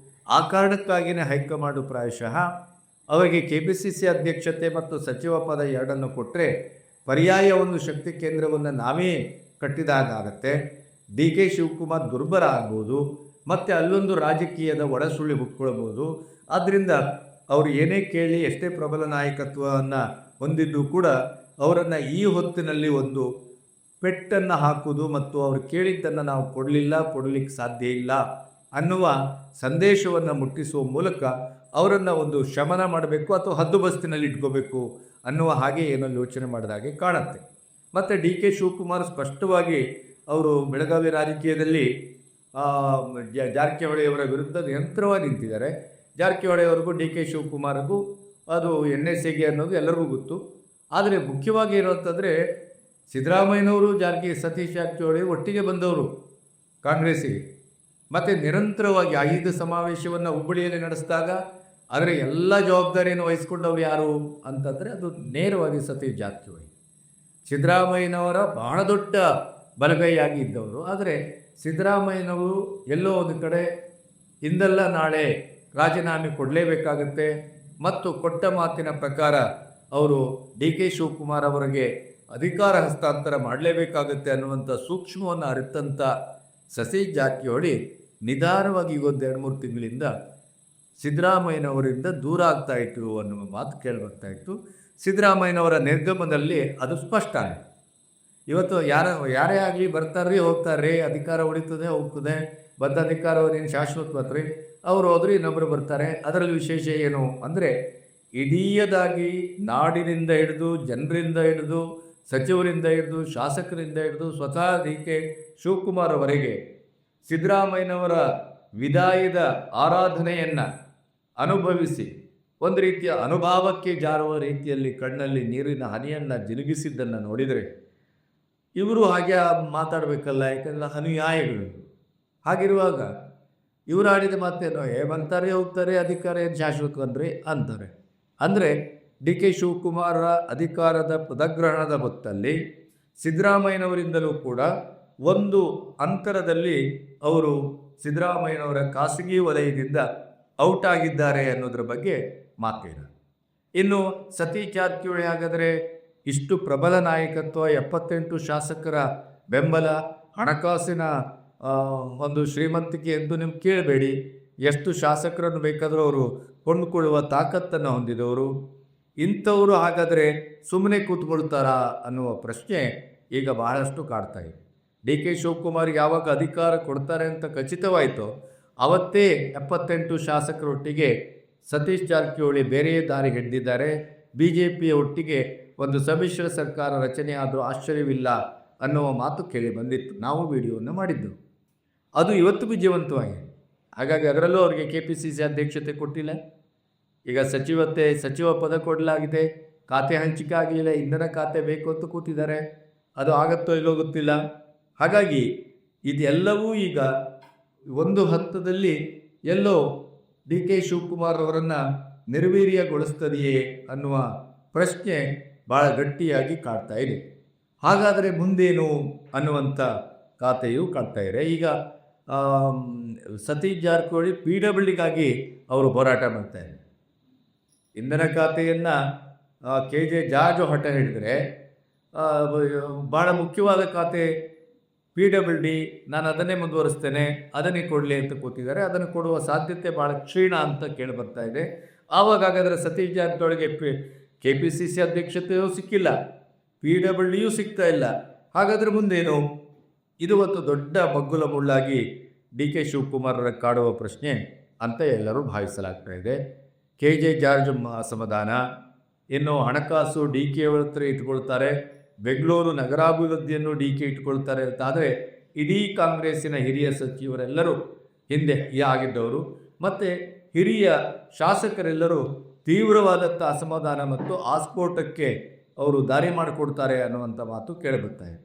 ಆ ಕಾರಣಕ್ಕಾಗಿಯೇ ಹೈಕಮಾಂಡ್ ಪ್ರಾಯಶಃ ಅವರಿಗೆ KPCC ಅಧ್ಯಕ್ಷತೆ ಮತ್ತು ಸಚಿವ ಪದ ಎರಡನ್ನು ಕೊಟ್ಟರೆ ಪರ್ಯಾಯ ಒಂದು ಶಕ್ತಿ ಕೇಂದ್ರವನ್ನು ನಾವೇ ಕಟ್ಟಿದಾಗತ್ತೆ. ಡಿ ಕೆ ಶಿವಕುಮಾರ್ ದುರ್ಬಲ ಆಗ್ಬೋದು, ಮತ್ತು ಅಲ್ಲೊಂದು ರಾಜಕೀಯದ ಒಡಸುಳ್ಳಿ ಹುಟ್ಕೊಳ್ಬೋದು. ಆದ್ದರಿಂದ ಅವರು ಏನೇ ಕೇಳಿ, ಎಷ್ಟೇ ಪ್ರಬಲ ನಾಯಕತ್ವವನ್ನು ಹೊಂದಿದ್ದು ಕೂಡ ಅವರನ್ನು ಈ ಹೊತ್ತಿನಲ್ಲಿ ಒಂದು ಪೆಟ್ಟನ್ನು ಹಾಕುವುದು ಮತ್ತು ಅವರು ಕೇಳಿದ್ದನ್ನು ನಾವು ಕೊಡಲಿಕ್ಕೆ ಸಾಧ್ಯ ಇಲ್ಲ ಅನ್ನುವ ಸಂದೇಶವನ್ನು ಮುಟ್ಟಿಸುವ ಮೂಲಕ ಅವರನ್ನು ಒಂದು ಶಮನ ಮಾಡಬೇಕು ಅಥವಾ ಹದ್ದುಬಸ್ತಿನಲ್ಲಿ ಇಟ್ಕೋಬೇಕು ಅನ್ನುವ ಹಾಗೆ ಏನೋ ಯೋಚನೆ ಮಾಡಿದ ಹಾಗೆ ಕಾಣುತ್ತೆ. ಮತ್ತು ಡಿ ಕೆ ಶಿವಕುಮಾರ್ ಸ್ಪಷ್ಟವಾಗಿ ಅವರು ಬೆಳಗಾವಿ ರಾಜಕೀಯದಲ್ಲಿ ಜಾರಕಿಹೊಳಿಯವರ ವಿರುದ್ಧ ನಿರಂತರವಾಗಿ ನಿಂತಿದ್ದಾರೆ. ಜಾರಕಿಹೊಳಿಯವರಿಗೂ ಡಿ ಕೆ ಶಿವಕುಮಾರ್ಗೂ ಅದು NSAಗೆ ಅನ್ನೋದು ಎಲ್ಲರಿಗೂ ಗೊತ್ತು. ಆದರೆ ಮುಖ್ಯವಾಗಿ ಇರೋಂತಂದರೆ ಸಿದ್ದರಾಮಯ್ಯನವರು ಸತೀಶ್ ಜಾರಕಿಹೊಳಿ ಒಟ್ಟಿಗೆ ಬಂದವರು ಕಾಂಗ್ರೆಸ್ಸಿಗೆ, ಮತ್ತು ನಿರಂತರವಾಗಿ 5 ಸಮಾವೇಶವನ್ನು ಹುಬ್ಬಳ್ಳಿಯಲ್ಲಿ ನಡೆಸಿದಾಗ ಅದರ ಎಲ್ಲ ಜವಾಬ್ದಾರಿಯನ್ನು ವಹಿಸ್ಕೊಂಡವ್ರು ಯಾರು ಅಂತಂದರೆ ಅದು ನೇರವಾಗಿ ಸತೀಶ್ ಜಾರಕಿಹೊಳಿ. ಸಿದ್ದರಾಮಯ್ಯನವರ ಬಹಳ ದೊಡ್ಡ ಬಲಗೈಯಾಗಿ ಇದ್ದವರು. ಆದರೆ ಸಿದ್ದರಾಮಯ್ಯನವರು ಎಲ್ಲೋ ಒಂದು ಕಡೆ ಇಂದಲ್ಲ ನಾಳೆ ರಾಜೀನಾಮೆ ಕೊಡಲೇಬೇಕಾಗತ್ತೆ ಮತ್ತು ಕೊಟ್ಟ ಮಾತಿನ ಪ್ರಕಾರ ಅವರು ಡಿ ಕೆ ಶಿವಕುಮಾರ್ ಅವರಿಗೆ ಅಧಿಕಾರ ಹಸ್ತಾಂತರ ಮಾಡಲೇಬೇಕಾಗತ್ತೆ ಅನ್ನುವಂಥ ಸೂಕ್ಷ್ಮವನ್ನು ಅರಿತಂಥ ಸತೀಶ್ ಜಾರಕಿಹೊಳಿ ನಿಧಾನವಾಗಿ 2-3 ತಿಂಗಳಿಂದ ಸಿದ್ದರಾಮಯ್ಯನವರಿಂದ ದೂರ ಆಗ್ತಾ ಇತ್ತು ಅನ್ನುವ ಮಾತು ಕೇಳಿಬರ್ತಾ ಇತ್ತು. ಸಿದ್ದರಾಮಯ್ಯನವರ ನಿರ್ಗಮನದಲ್ಲಿ ಅದು ಸ್ಪಷ್ಟ ಆಗಿದೆ. ಇವತ್ತು ಯಾರೇ ಆಗಲಿ ಬರ್ತಾರ್ರಿ ಹೋಗ್ತಾರ್ರಿ, ಅಧಿಕಾರ ಉಳಿತದೆ ಹೋಗ್ತದೆ, ಬಂದ ಅಧಿಕಾರ ಅವರೇನು ಶಾಶ್ವತವತ್ರಿ, ಅವರು ಹೋದ್ರೆ ಇನ್ನೊಬ್ಬರು ಬರ್ತಾರೆ. ಅದರಲ್ಲಿ ವಿಶೇಷ ಏನು ಅಂದರೆ ಇಡೀಯದಾಗಿ ನಾಡಿನಿಂದ ಹಿಡಿದು, ಜನರಿಂದ ಹಿಡಿದು, ಸಚಿವರಿಂದ ಹಿಡಿದು, ಶಾಸಕರಿಂದ ಹಿಡಿದು, ಸ್ವತಃ ಡಿ ಕೆ ಶಿವಕುಮಾರ್ ಅವರಿಗೆ ಸಿದ್ದರಾಮಯ್ಯನವರ ವಿದಾಯದ ಆರಾಧನೆಯನ್ನು ಅನುಭವಿಸಿ ಒಂದು ರೀತಿಯ ಅನುಭವಕ್ಕೆ ಜಾರುವ ರೀತಿಯಲ್ಲಿ ಕಣ್ಣಲ್ಲಿ ನೀರಿನ ಹನಿಯನ್ನು ಜಿನುಗಿಸಿದ್ದನ್ನು ನೋಡಿದರೆ ಇವರು ಹಾಗೆ ಮಾತಾಡಬೇಕಲ್ಲ, ಯಾಕಂದರೆ ಅನುಯಾಯಿಗಳು. ಹಾಗಿರುವಾಗ ಇವರು ಆಡಿದ ಮಾತೇನೋ ಬಂತಾರೆ ಹೋಗ್ತಾರೆ, ಅಧಿಕಾರ ಏನು ಶಾಶ್ವತವನ್ರಿ ಅಂತಾರೆ. ಅಂದರೆ ಡಿ ಕೆ ಶಿವಕುಮಾರ ಅಧಿಕಾರದ ಪದಗ್ರಹಣದ ಹೊತ್ತಲ್ಲಿ ಸಿದ್ದರಾಮಯ್ಯನವರಿಂದಲೂ ಕೂಡ ಒಂದು ಅಂತರದಲ್ಲಿ ಅವರು ಸಿದ್ದರಾಮಯ್ಯನವರ ಖಾಸಗಿ ವಲಯದಿಂದ ಔಟ್ ಆಗಿದ್ದಾರೆ ಅನ್ನೋದ್ರ ಬಗ್ಗೆ ಮಾತೇನ. ಇನ್ನು ಸತೀಶ್ ಜಾರಕಿಹೊಳಿ ಹಾಗಾದರೆ ಇಷ್ಟು ಪ್ರಬಲ ನಾಯಕತ್ವ, 78 ಶಾಸಕರ ಬೆಂಬಲ, ಹಣಕಾಸಿನ ಒಂದು ಶ್ರೀಮಂತಿಕೆ ಎಂದು ನಿಮ್ಗೆ ಕೇಳಬೇಡಿ. ಎಷ್ಟು ಶಾಸಕರನ್ನು ಬೇಕಾದರೂ ಅವರು ಕೊಂಡುಕೊಳ್ಳುವ ತಾಕತ್ತನ್ನು ಹೊಂದಿದವರು. ಇಂಥವರು ಹಾಗಾದರೆ ಸುಮ್ಮನೆ ಕೂತ್ಕೊಳ್ತಾರಾ ಅನ್ನುವ ಪ್ರಶ್ನೆ ಈಗ ಬಹಳಷ್ಟು ಕಾಡ್ತಾ ಇದೆ. ಡಿ ಕೆ ಶಿವಕುಮಾರ್ ಯಾವಾಗ ಅಧಿಕಾರ ಕೊಡ್ತಾರೆ ಅಂತ ಖಚಿತವಾಯಿತು, ಅವತ್ತೇ 78 ಶಾಸಕರೊಟ್ಟಿಗೆ ಸತೀಶ್ ಜಾರಕಿಹೊಳಿ ಬೇರೆಯೇ ದಾರಿ ಹಿಡಿದಿದ್ದಾರೆ. BJPಯ ಒಟ್ಟಿಗೆ ಒಂದು ಸಮ್ಮಿಶ್ರ ಸರ್ಕಾರ ರಚನೆ ಆದರೂ ಆಶ್ಚರ್ಯವಿಲ್ಲ ಅನ್ನುವ ಮಾತು ಕೇಳಿ ಬಂದಿತ್ತು. ನಾವು ವಿಡಿಯೋವನ್ನು ಮಾಡಿದ್ದು, ಅದು ಇವತ್ತು ವಿಜಯವಂತವಾಗಿದೆ. ಹಾಗಾಗಿ ಅದರಲ್ಲೂ ಅವರಿಗೆ KPCC ಅಧ್ಯಕ್ಷತೆ ಕೊಟ್ಟಿಲ್ಲ. ಈಗ ಸಚಿವ ಪದ ಕೊಡಲಾಗಿದೆ, ಖಾತೆ ಹಂಚಿಕೆ ಆಗಲಿಲ್ಲ, ಇಂಧನ ಖಾತೆ ಬೇಕು ಅಂತ ಕೂತಿದ್ದಾರೆ. ಅದು ಆಗತ್ತೋ ಇಲ್ಲೋ ಗೊತ್ತಿಲ್ಲ. ಹಾಗಾಗಿ ಇದೆಲ್ಲವೂ ಈಗ ಒಂದು ಹಂತದಲ್ಲಿ ಎಲ್ಲೋ ಡಿ ಕೆ ಶಿವಕುಮಾರ್ ಅವರನ್ನು ನಿರ್ವೀರ್ಯಗೊಳಿಸ್ತದೆಯೇ ಅನ್ನುವ ಪ್ರಶ್ನೆ ಭಾಳ ಗಟ್ಟಿಯಾಗಿ ಕಾಡ್ತಾ ಇದೆ. ಹಾಗಾದರೆ ಮುಂದೇನು ಅನ್ನುವಂಥ ಖಾತೆಯು ಕಾಡ್ತಾ ಇದೆ. ಈಗ ಸತೀಶ್ ಜಾರಕಿಹೊಳಿ PWDಗಾಗಿ ಅವರು ಹೋರಾಟ ಮಾಡ್ತಾರೆ. ಇಂಧನ ಖಾತೆಯನ್ನು KJ ಜಾರ್ಜ್ ಹಠ ಹಿಡಿದರೆ ಭಾಳ ಮುಖ್ಯವಾದ ಖಾತೆ PWD, ನಾನು ಅದನ್ನೇ ಮುಂದುವರಿಸ್ತೇನೆ, ಅದನ್ನೇ ಕೊಡಲಿ ಅಂತ ಕೂತಿದ್ದಾರೆ. ಅದನ್ನು ಕೊಡುವ ಸಾಧ್ಯತೆ ಭಾಳ ಕ್ಷೀಣ ಅಂತ ಕೇಳಿಬರ್ತಾ ಇದೆ. ಹಾಗಾದರೆ ಸತೀಶ್ ಜಾರಕಿಹೊಳಿಗೆ KPCC ಅಧ್ಯಕ್ಷತೆಯೂ ಸಿಕ್ಕಿಲ್ಲ, PWDಯೂ ಸಿಗ್ತಾ ಇಲ್ಲ. ಹಾಗಾದರೆ ಮುಂದೇನು? ಇದು ಒಂದು ದೊಡ್ಡ ಮಗ್ಗುಲ ಮುಳ್ಳಾಗಿ ಡಿ ಕೆ ಶಿವಕುಮಾರರ ಕಾಡುವ ಪ್ರಶ್ನೆ ಅಂತ ಎಲ್ಲರೂ ಭಾವಿಸಲಾಗ್ತಾ ಇದೆ. KJ ಜಾರ್ಜ್ ಅಸಮಾಧಾನ, ಇನ್ನು ಹಣಕಾಸು DK ಅವರ ಹತ್ರ ಇಟ್ಕೊಳ್ತಾರೆ, ಬೆಂಗಳೂರು ನಗರಾಭಿವೃದ್ಧಿಯನ್ನು DK ಇಟ್ಕೊಳ್ತಾರೆ ಅಂತಾದರೆ ಇಡೀ ಕಾಂಗ್ರೆಸ್ಸಿನ ಹಿರಿಯ ಸಚಿವರೆಲ್ಲರೂ ಹಿಂದೆ ಆಗಿದ್ದವರು ಮತ್ತು ಹಿರಿಯ ಶಾಸಕರೆಲ್ಲರೂ ತೀವ್ರವಾದಂಥ ಅಸಮಾಧಾನ ಮತ್ತು ಆಸ್ಫೋಟಕ್ಕೆ ಅವರು ದಾರಿ ಮಾಡಿಕೊಡ್ತಾರೆ ಅನ್ನುವಂಥ ಮಾತು ಕೇಳಿಬರ್ತಾ ಇದೆ.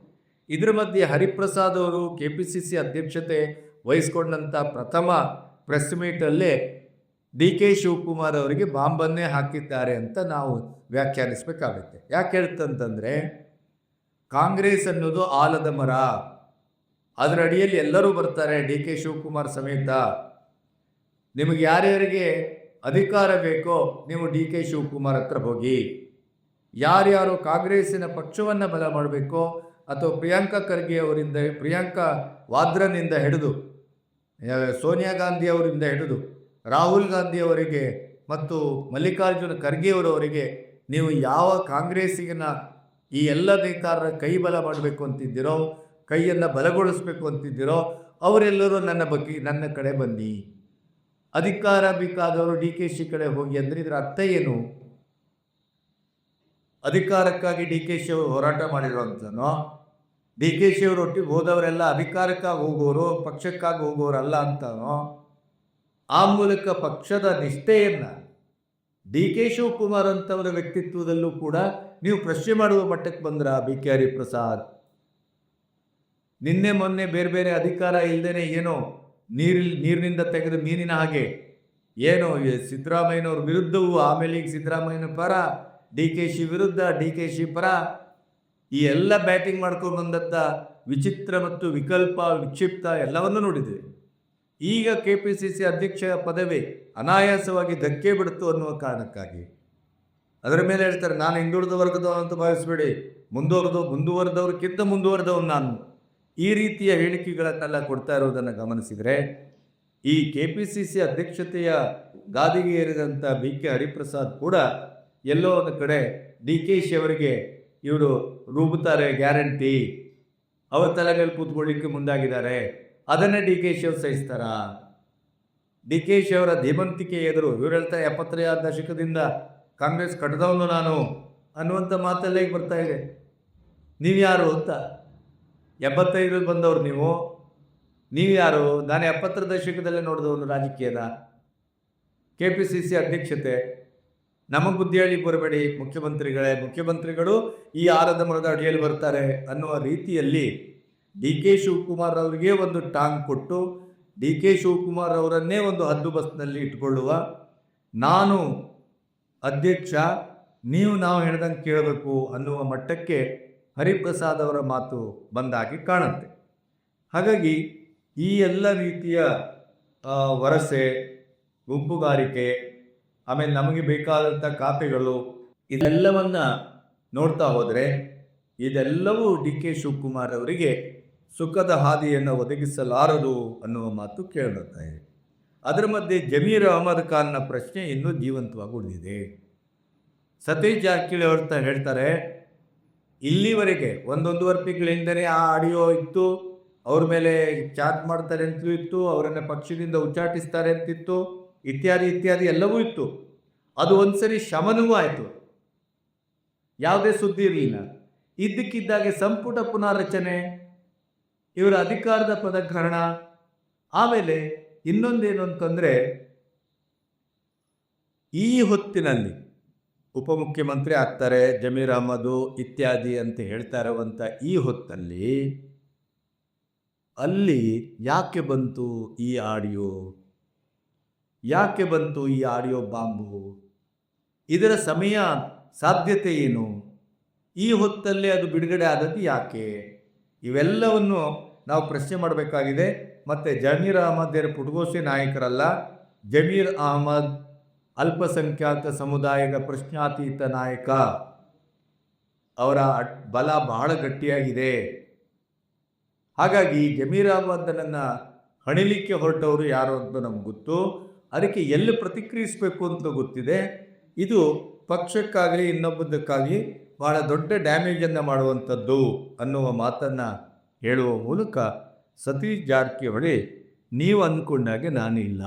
ಇದರ ಮಧ್ಯೆ ಹರಿಪ್ರಸಾದ್ ಅವರು KPCC ಅಧ್ಯಕ್ಷತೆ ವಹಿಸ್ಕೊಂಡಂಥ ಪ್ರಥಮ ಪ್ರೆಸ್ ಮೀಟಲ್ಲೇ ಡಿ ಕೆ ಶಿವಕುಮಾರ್ ಅವರಿಗೆ ಬಾಂಬನ್ನೇ ಹಾಕಿದ್ದಾರೆ ಅಂತ ನಾವು ವ್ಯಾಖ್ಯಾನಿಸಬೇಕಾಗುತ್ತೆ. ಯಾಕೆ ಹೇಳ್ತಂತಂದರೆ, ಕಾಂಗ್ರೆಸ್ ಅನ್ನೋದು ಆಲದ ಮರ, ಅದರ ಅಡಿಯಲ್ಲಿ ಎಲ್ಲರೂ ಬರ್ತಾರೆ, ಡಿ ಕೆ ಶಿವಕುಮಾರ್ ಸಮೇತ. ನಿಮಗೆ ಯಾರ್ಯಾರಿಗೆ ಅಧಿಕಾರ ಬೇಕೋ ನೀವು ಡಿ ಕೆ ಶಿವಕುಮಾರ್ ಹತ್ರ ಹೋಗಿ. ಯಾರ್ಯಾರು ಕಾಂಗ್ರೆಸ್ಸಿನ ಪಕ್ಷವನ್ನು ಬಲ ಮಾಡಬೇಕೋ ಅಥವಾ ಪ್ರಿಯಾಂಕಾ ವಾದ್ರನಿಂದ ಹಿಡಿದು ಸೋನಿಯಾ ಗಾಂಧಿ ಅವರಿಂದ ಹಿಡಿದು ರಾಹುಲ್ ಗಾಂಧಿ ಅವರಿಗೆ ಮತ್ತು ಮಲ್ಲಿಕಾರ್ಜುನ ಖರ್ಗೆ ಅವರವರಿಗೆ ನೀವು ಯಾವ ಕಾಂಗ್ರೆಸ್ಸಿನ ಈ ಎಲ್ಲ ನೇತಾರರ ಕೈ ಬಲ ಮಾಡಬೇಕು ಅಂತಿದ್ದೀರೋ, ಕೈಯನ್ನು ಬಲಗೊಳಿಸಬೇಕು ಅಂತಿದ್ದೀರೋ, ಅವರೆಲ್ಲರೂ ನನ್ನ ಕಡೆ ಬನ್ನಿ. ಅಧಿಕಾರ ಬೇಕಾದವರು DKC ಕಡೆ ಹೋಗಿ ಅಂದರೆ ಇದರ ಅರ್ಥ ಏನು? ಅಧಿಕಾರಕ್ಕಾಗಿ DKC ಅವರು ಹೋರಾಟ ಮಾಡಿರೋಂಥನೋ, DKC ಅವರೊಟ್ಟಿಗೆ ಹೋದವರೆಲ್ಲ ಅಧಿಕಾರಕ್ಕಾಗಿ ಹೋಗೋರು, ಪಕ್ಷಕ್ಕಾಗಿ ಹೋಗೋರಲ್ಲ ಅಂತನೋ, ಆ ಮೂಲಕ ಪಕ್ಷದ ನಿಷ್ಠೆಯನ್ನು ಡಿ ಕೆ ಶಿವಕುಮಾರ್ ಅಂತವರ ವ್ಯಕ್ತಿತ್ವದಲ್ಲೂ ಕೂಡ ನೀವು ಪ್ರಶ್ನೆ ಮಾಡುವ ಮಟ್ಟಕ್ಕೆ ಬಂದ್ರ BK ಹರಿಪ್ರಸಾದ್. ನಿನ್ನೆ ಮೊನ್ನೆ ಬೇರೆ ಬೇರೆ ಅಧಿಕಾರ ಇಲ್ಲದೇನೆ ಏನೋ ನೀರಿನಿಂದ ತೆಗೆದು ಮೀನಿನ ಹಾಗೆ ಏನೋ ಸಿದ್ದರಾಮಯ್ಯನವ್ರ ವಿರುದ್ಧವೂ, ಆಮೇಲೆ ಈಗ ಸಿದ್ದರಾಮಯ್ಯನ ಪರ, DKC ವಿರುದ್ಧ, DKC ಪರ, ಈ ಎಲ್ಲ ಬ್ಯಾಟಿಂಗ್ ಮಾಡ್ಕೊಂಡು ಬಂದತ್ತ ವಿಚಿತ್ರ ಮತ್ತು ವಿಕ್ಷಿಪ್ತ ಎಲ್ಲವನ್ನೂ ನೋಡಿದ್ವಿ. ಈಗ KPCC ಅಧ್ಯಕ್ಷ ಪದವಿ ಅನಾಯಾಸವಾಗಿ ಧಕ್ಕೆ ಬಿಡ್ತು ಅನ್ನುವ ಕಾರಣಕ್ಕಾಗಿ ಅದರ ಮೇಲೆ ಹೇಳ್ತಾರೆ, ನಾನು ಹಿಂದುಳಿದ ವರ್ಗದವನು ಅಂತ ಭಾವಿಸಬೇಡಿ, ಮುಂದುವರೆದವ್ರಿಗಿಂತ ಮುಂದುವರೆದವನು ನಾನು. ಈ ರೀತಿಯ ಹೇಳಿಕೆಗಳನ್ನೆಲ್ಲ ಕೊಡ್ತಾ ಇರೋದನ್ನು ಗಮನಿಸಿದರೆ ಈ KPCC ಅಧ್ಯಕ್ಷತೆಯ ಗಾದಿಗೆ ಏರಿದಂಥ BK ಹರಿಪ್ರಸಾದ್ ಕೂಡ ಎಲ್ಲೋ ಒಂದು ಕಡೆ DKC ಅವರಿಗೆ ಇವರು ರೂಬುತ್ತಾರೆ ಗ್ಯಾರಂಟಿ, ಅವರ ತಲೆ ಮೇಲೆ ಕೂತ್ಕೊಳ್ಳಿಕ್ಕೆ ಮುಂದಾಗಿದ್ದಾರೆ. ಅದನ್ನೇ DKC ಅವರು ಸಹಿಸ್ತಾರ? DKC ಅವರ ಧೀಮಂತಿಕೆ ಎದುರು ಇವರು ಹೇಳ್ತಾರೆ 70ರ ದಶಕದಿಂದ ಕಾಂಗ್ರೆಸ್ ಕಟ್ಟದವನು ನಾನು ಅನ್ನುವಂಥ ಮಾತಲ್ಲೇ ಬರ್ತಾ ಇದೆ. ನೀವು ಯಾರು ಅಂತ? 75 ಬಂದವರು ನೀವು ಯಾರು? ನಾನು 70ರ ದಶಕದಲ್ಲೇ ನೋಡಿದವನು ರಾಜಕೀಯದ. KPCC ಅಧ್ಯಕ್ಷತೆ ನಮಗೆ ಬುದ್ಧಿ ಹೇಳಿ ಬರಬೇಡಿ ಮುಖ್ಯಮಂತ್ರಿಗಳು ಈ ಆಲದ ಮರದ ಅಡಿಯಲ್ಲಿ ಬರ್ತಾರೆ ಅನ್ನುವ ರೀತಿಯಲ್ಲಿ ಡಿ ಕೆ ಶಿವಕುಮಾರ್ ಅವರಿಗೆ ಒಂದು ಟಾಂಗ್ ಕೊಟ್ಟು ಡಿ ಕೆ ಶಿವಕುಮಾರ್ ಅವರನ್ನೇ ಒಂದು ಹದ್ದು ಬಸ್ನಲ್ಲಿ ಇಟ್ಕೊಳ್ಳುವ, ನಾನು ಅಧ್ಯಕ್ಷ, ನಾವು ಹೇಳ್ದಂಗೆ ಕೇಳಬೇಕು ಅನ್ನುವ ಮಟ್ಟಕ್ಕೆ ಹರಿಪ್ರಸಾದ್ ಅವರ ಮಾತು ಬಂದಾಗಿ ಕಾಣುತ್ತೆ. ಹಾಗಾಗಿ ಈ ಎಲ್ಲ ರೀತಿಯ ವರಸೆ, ಗುಂಪುಗಾರಿಕೆ, ಆಮೇಲೆ ನಮಗೆ ಬೇಕಾದಂಥ ಖಾತೆಗಳು, ಇದೆಲ್ಲವನ್ನ ನೋಡ್ತಾ ಹೋದರೆ ಇದೆಲ್ಲವೂ ಡಿ ಕೆ ಶಿವಕುಮಾರ್ ಅವರಿಗೆ ಸುಖದ ಹಾದಿಯನ್ನು ಒದಗಿಸಲಾರದು ಅನ್ನುವ ಮಾತು ಕೇಳಿಬರ್ತಾ ಇದೆ. ಅದರ ಮಧ್ಯೆ ಜಮೀರ್ ಅಹಮದ್ ಖಾನ್ನ ಪ್ರಶ್ನೆ ಇನ್ನೂ ಜೀವಂತವಾಗಿ ಉಳಿದಿದೆ. ಸತೀಶ್ ಜಾರಕಿಹೊಳಿ ಅವ್ರ ಹೇಳ್ತಾರೆ, ಇಲ್ಲಿವರೆಗೆ 1.5 ತಿಂಗಳಿಂದಲೇ ಆ ಆಡಿಯೋ ಇತ್ತು, ಅವ್ರ ಮೇಲೆ ಚಾಟ್ ಮಾಡ್ತಾರೆ ಅಂತಲೂ ಇತ್ತು, ಅವರನ್ನು ಪಕ್ಷದಿಂದ ಉಚ್ಚಾಟಿಸ್ತಾರೆ ಅಂತಿತ್ತು, ಇತ್ಯಾದಿ ಇತ್ಯಾದಿ ಎಲ್ಲವೂ ಇತ್ತು. ಅದು ಒಂದ್ಸರಿ ಶಮನವೂ ಆಯಿತು, ಯಾವುದೇ ಸುದ್ದಿ ಇರಲಿಲ್ಲ. ಇದ್ದಕ್ಕಿದ್ದಾಗೆ ಸಂಪುಟ ಪುನಾರಚನೆ, ಇವರ ಅಧಿಕಾರದ ಪದಗ್ರಹಣ. ಆಮೇಲೆ ಇನ್ನೊಂದೇನು ಅಂತಂದರೆ, ಈ ಹೊತ್ತಿನಲ್ಲಿ ಉಪಮುಖ್ಯಮಂತ್ರಿ ಆಗ್ತಾರೆ ಜಮೀರ್ ಅಹಮದು ಇತ್ಯಾದಿ ಅಂತ ಹೇಳ್ತಾ ಇರುವಂಥ ಈ ಹೊತ್ತಲ್ಲಿ ಅಲ್ಲಿ ಯಾಕೆ ಬಂತು ಈ ಆಡಿಯೋ, ಯಾಕೆ ಬಂತು ಈ ಆಡಿಯೋ ಬಾಂಬು, ಇದರ ಸಮಯ ಸಾಧ್ಯತೆ ಏನು, ಈ ಹೊತ್ತಲ್ಲೇ ಅದು ಬಿಡುಗಡೆ ಆದದ್ದು ಯಾಕೆ, ಇವೆಲ್ಲವನ್ನು ನಾವು ಪ್ರಶ್ನೆ ಮಾಡಬೇಕಾಗಿದೆ. ಮತ್ತು ಜಮೀರ್ ಅಹಮದ್ ಪುಟಗೋಸಿ ನಾಯಕರಲ್ಲ, ಜಮೀರ್ ಅಹಮದ್ ಅಲ್ಪಸಂಖ್ಯಾತ ಸಮುದಾಯದ ಪ್ರಶ್ನಾತೀತ ನಾಯಕ. ಅವರ ಬಲ ಬಹಳ ಗಟ್ಟಿಯಾಗಿದೆ. ಹಾಗಾಗಿ ಜಮೀರ್ ಅಹಮದನನ್ನು ಹಣಿಲಿಕ್ಕೆ ಹೊರಟವರು ಯಾರು ಅಂತ ನಮ್ಗೆ ಗೊತ್ತು. ಅದಕ್ಕೆ ಎಲ್ಲಿ ಪ್ರತಿಕ್ರಿಯಿಸಬೇಕು ಅಂತ ಗೊತ್ತಿದೆ. ಇದು ಪಕ್ಷಕ್ಕಾಗಲಿ ಇನ್ನೊಬ್ಬದಕ್ಕಾಗಲಿ ಬಹಳ ದೊಡ್ಡ ಡ್ಯಾಮೇಜನ್ನು ಮಾಡುವಂಥದ್ದು ಅನ್ನುವ ಮಾತನ್ನು ಹೇಳುವ ಮೂಲಕ ಸತೀಶ್ ಜಾರಕಿಹೊಳಿ ನೀವು ಅಂದ್ಕೊಂಡಾಗೆ ನಾನು ಇಲ್ಲ,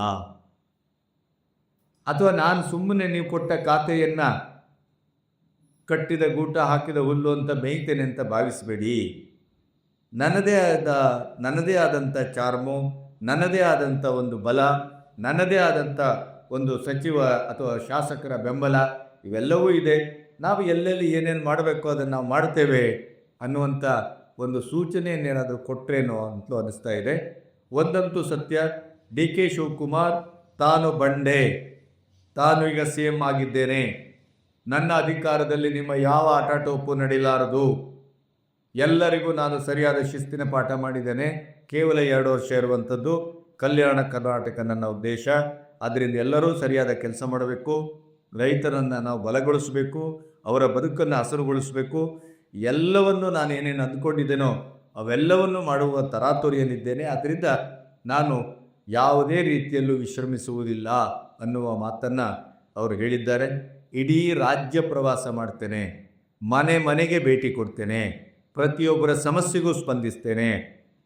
ಅಥವಾ ನಾನು ಸುಮ್ಮನೆ ನೀವು ಕೊಟ್ಟ ಖಾತೆಯನ್ನು ಕಟ್ಟಿದ ಗೂಟ ಹಾಕಿದ ಹುಲ್ಲು ಅಂತ ಮೇಯ್ತೇನೆ ಅಂತ ಭಾವಿಸಬೇಡಿ. ನನ್ನದೇ ಆದಂಥ ಚಾರ್ಮು, ನನ್ನದೇ ಆದಂಥ ಒಂದು ಬಲ, ನನ್ನದೇ ಆದಂಥ ಒಂದು ಸಚಿವ ಅಥವಾ ಶಾಸಕರ ಬೆಂಬಲ ಇವೆಲ್ಲವೂ ಇದೆ. ನಾವು ಎಲ್ಲೆಲ್ಲಿ ಏನೇನು ಮಾಡಬೇಕು ಅದನ್ನು ನಾವು ಮಾಡ್ತೇವೆ ಅನ್ನುವಂಥ ಒಂದು ಸೂಚನೆಯನ್ನೇನಾದರೂ ಕೊಟ್ಟರೇನೋ ಅಂತಲೂ ಅನ್ನಿಸ್ತಾ ಇದೆ. ಒಂದಂತೂ ಸತ್ಯ, ಡಿ ಕೆ ಶಿವಕುಮಾರ್ ತಾನು ಬಂಡೆ, ತಾನು ಈಗ CM ಆಗಿದ್ದೇನೆ, ನನ್ನ ಅಧಿಕಾರದಲ್ಲಿ ನಿಮ್ಮ ಯಾವ ಆಟಾಟೋಪು ನಡೀಲಾರದು, ಎಲ್ಲರಿಗೂ ನಾನು ಸರಿಯಾದ ಶಿಸ್ತಿನ ಪಾಠ ಮಾಡಿದ್ದೇನೆ, ಕೇವಲ 2 ವರ್ಷ ಇರುವಂಥದ್ದು, ಕಲ್ಯಾಣ ಕರ್ನಾಟಕ ನನ್ನ ಉದ್ದೇಶ, ಅದರಿಂದ ಎಲ್ಲರೂ ಸರಿಯಾದ ಕೆಲಸ ಮಾಡಬೇಕು, ರೈತರನ್ನು ನಾವು ಬಲಗೊಳಿಸಬೇಕು, ಅವರ ಬದುಕನ್ನು ಹಸರುಗೊಳಿಸಬೇಕು, ಎಲ್ಲವನ್ನು ನಾನು ಏನೇನು ಅಂದ್ಕೊಂಡಿದ್ದೇನೋ ಅವೆಲ್ಲವನ್ನು ಮಾಡುವ ತರಾತುರಿಯಲ್ಲಿದ್ದೇನೆ. ಆದ್ದರಿಂದ ನಾನು ಯಾವುದೇ ರೀತಿಯಲ್ಲೂ ವಿಶ್ರಮಿಸುವುದಿಲ್ಲ ಅನ್ನುವ ಮಾತನ್ನು ಅವರು ಹೇಳಿದ್ದಾರೆ. ಇಡೀ ರಾಜ್ಯ ಪ್ರವಾಸ ಮಾಡ್ತೇನೆ, ಮನೆ ಮನೆಗೆ ಭೇಟಿ ಕೊಡ್ತೇನೆ, ಪ್ರತಿಯೊಬ್ಬರ ಸಮಸ್ಯೆಗೂ ಸ್ಪಂದಿಸ್ತೇನೆ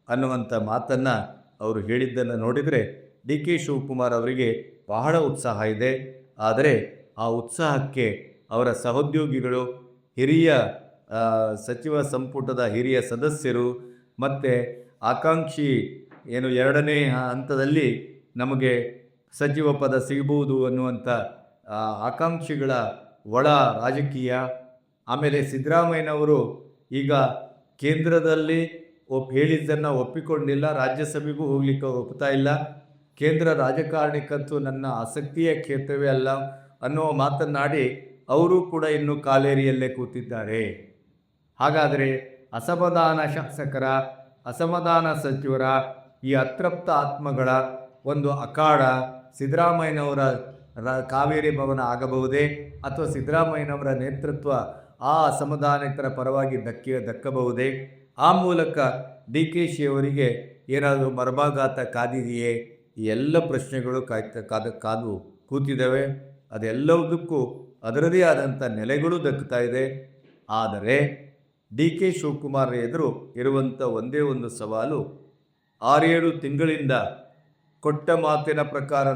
ಅನ್ನುವಂಥ ಮಾತನ್ನು ಅವರು ಹೇಳಿದ್ದನ್ನು ನೋಡಿದರೆ ಡಿ ಕೆ ಶಿವಕುಮಾರ್ ಅವರಿಗೆ ಬಹಳ ಉತ್ಸಾಹ ಇದೆ. ಆದರೆ ಆ ಉತ್ಸಾಹಕ್ಕೆ ಅವರ ಸಹೋದ್ಯೋಗಿಗಳು, ಹಿರಿಯ ಸಚಿವ ಸಂಪುಟದ ಹಿರಿಯ ಸದಸ್ಯರು ಮತ್ತು ಆಕಾಂಕ್ಷಿ ಏನು 2ನೇ ಹಂತದಲ್ಲಿ ನಮಗೆ ಸಚಿವ ಪದ ಸಿಗಬಹುದು ಅನ್ನುವಂಥ ಆಕಾಂಕ್ಷಿಗಳ ಒಳ ರಾಜಕೀಯ, ಆಮೇಲೆ ಸಿದ್ದರಾಮಯ್ಯನವರು ಈಗ ಕೇಂದ್ರದಲ್ಲಿ ಹೇಳಿದ್ದನ್ನು ಒಪ್ಪಿಕೊಂಡಿಲ್ಲ, ರಾಜ್ಯಸಭೆಗೂ ಹೋಗ್ಲಿಕ್ಕೆ ಒಪ್ತಾ ಇಲ್ಲ, ಕೇಂದ್ರ ರಾಜಕಾರಣಿಕಂತೂ ನನ್ನ ಆಸಕ್ತಿಯ ಕ್ಷೇತ್ರವೇ ಅಲ್ಲ ಅನ್ನುವ ಮಾತನ್ನಾಡಿ ಅವರು ಕೂಡ ಇನ್ನೂ ಕಾಲೇರಿಯಲ್ಲೇ ಕೂತಿದ್ದಾರೆ. ಹಾಗಾದರೆ ಅಸಮಾಧಾನ ಶಾಸಕರ, ಅಸಮಾಧಾನ ಸಚಿವರ ಈ ಅತೃಪ್ತ ಆತ್ಮಗಳ ಒಂದು ಅಖಾಡ ಸಿದ್ದರಾಮಯ್ಯನವರ ಕಾವೇರಿ ಭವನ ಆಗಬಹುದೇ, ಅಥವಾ ಸಿದ್ದರಾಮಯ್ಯನವರ ನೇತೃತ್ವ ಆ ಅಸಮಾಧಾನಿತರ ಪರವಾಗಿ ದಕ್ಕಬಹುದೇ, ಆ ಮೂಲಕ ಡಿ ಕೆ ಶಿಯವರಿಗೆ ಏನಾದರೂ ಮರ್ಮಾಘಾತ ಕಾದಿದೆಯೇ, ಈ ಎಲ್ಲ ಪ್ರಶ್ನೆಗಳು ಕಾದು ಕೂತಿದ್ದಾವೆ. ಅದೆಲ್ಲದಕ್ಕೂ ಅದರದೇ ಆದಂಥ ನೆಲೆಗಳು ದಕ್ಕುತ್ತಾ ಇದೆ. ಆದರೆ ಡಿ ಕೆ ಶಿವಕುಮಾರ್ ಎದುರು ಇರುವಂಥ ಒಂದೇ ಒಂದು ಸವಾಲು, 6-7 ತಿಂಗಳಿಂದ ಕೊಟ್ಟ ಮಾತಿನ ಪ್ರಕಾರ